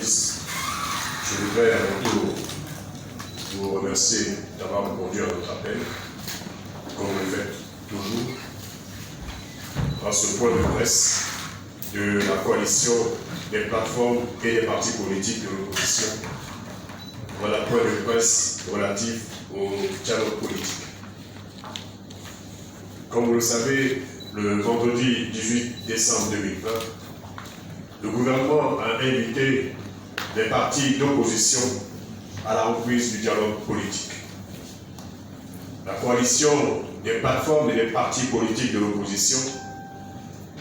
ministre, je voudrais à mon tour vous remercier d'avoir répondu à notre appel, comme vous le faites toujours, à ce point de presse de la coalition des plateformes et des partis politiques de l'opposition. Voilà, point de presse relatif au dialogue politique. Comme vous le savez, le vendredi 18 décembre 2020, le gouvernement a invité les partis d'opposition à la reprise du dialogue politique. La coalition des plateformes et des partis politiques de l'opposition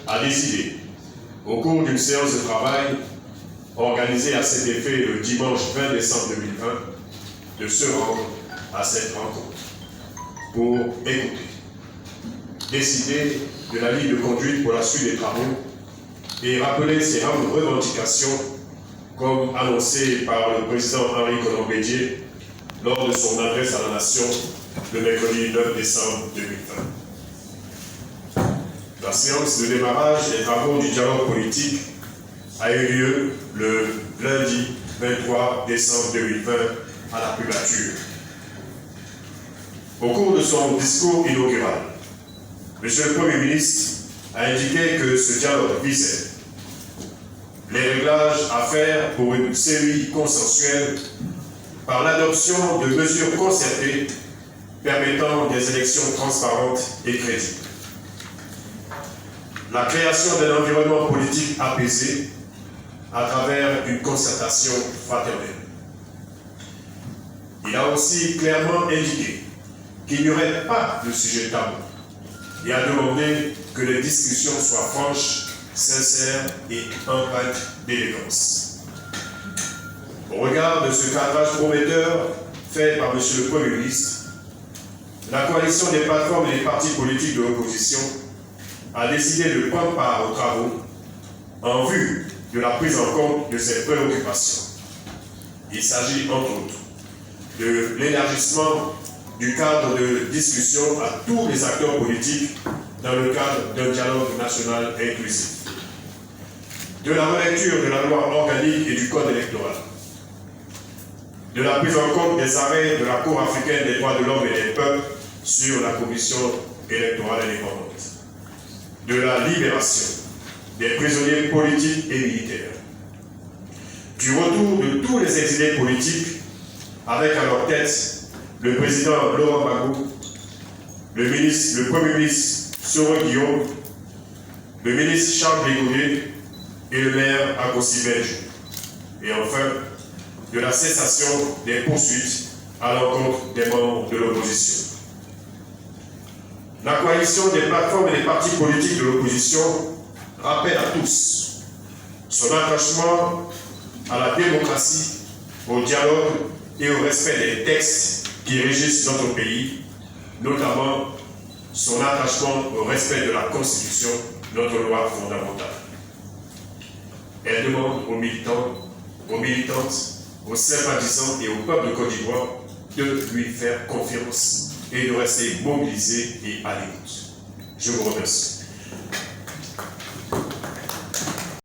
a décidé, au cours d'une séance de travail organisée à cet effet le dimanche 20 décembre 2020, de se rendre à cette rencontre pour écouter, décider de la ligne de conduite pour la suite des travaux et rappeler ses revendications comme annoncé par le président Henri Konan-Bédié lors de son adresse à la nation le mercredi 9 décembre 2020. La séance de démarrage des travaux du dialogue politique a eu lieu le lundi 23 décembre 2020 à la primature. Au cours de son discours inaugural, M. le Premier ministre a indiqué que ce dialogue visait les réglages à faire pour une série consensuelle par l'adoption de mesures concertées permettant des élections transparentes et crédibles. La création d'un environnement politique apaisé à travers une concertation fraternelle. Il a aussi clairement indiqué qu'il n'y aurait pas de sujet tabou et a demandé que les discussions soient franches, sincères et empreintes d'élégance. Au regard de ce cadrage prometteur fait par M. le Premier ministre, la coalition des plateformes et des partis politiques de l'opposition a décidé de prendre part aux travaux en vue de la prise en compte de ces préoccupations. Il s'agit entre autres de l'élargissement du cadre de discussion à tous les acteurs politiques dans le cadre d'un dialogue national inclusif, de la relecture de la loi organique et du code électoral, de la prise en compte des arrêts de la Cour africaine des droits de l'homme et des peuples sur la commission électorale indépendante, de la libération des prisonniers politiques et militaires, du retour de tous les exilés politiques avec à leur tête le président Laurent Gbagbo, le Premier ministre Soro Guillaume, le ministre Charles Blégorier et le maire Agossi Belge, et enfin de la cessation des poursuites à l'encontre des membres de l'opposition. La coalition des plateformes et des partis politiques de l'opposition rappelle à tous son attachement à la démocratie, au dialogue et au respect des textes qui régissent notre pays, notamment son attachement au respect de la Constitution, notre loi fondamentale. Elle demande aux militants, aux militantes, aux sympathisants et au peuple de Côte d'Ivoire de lui faire confiance et de rester mobilisés et à l'écoute. Je vous remercie.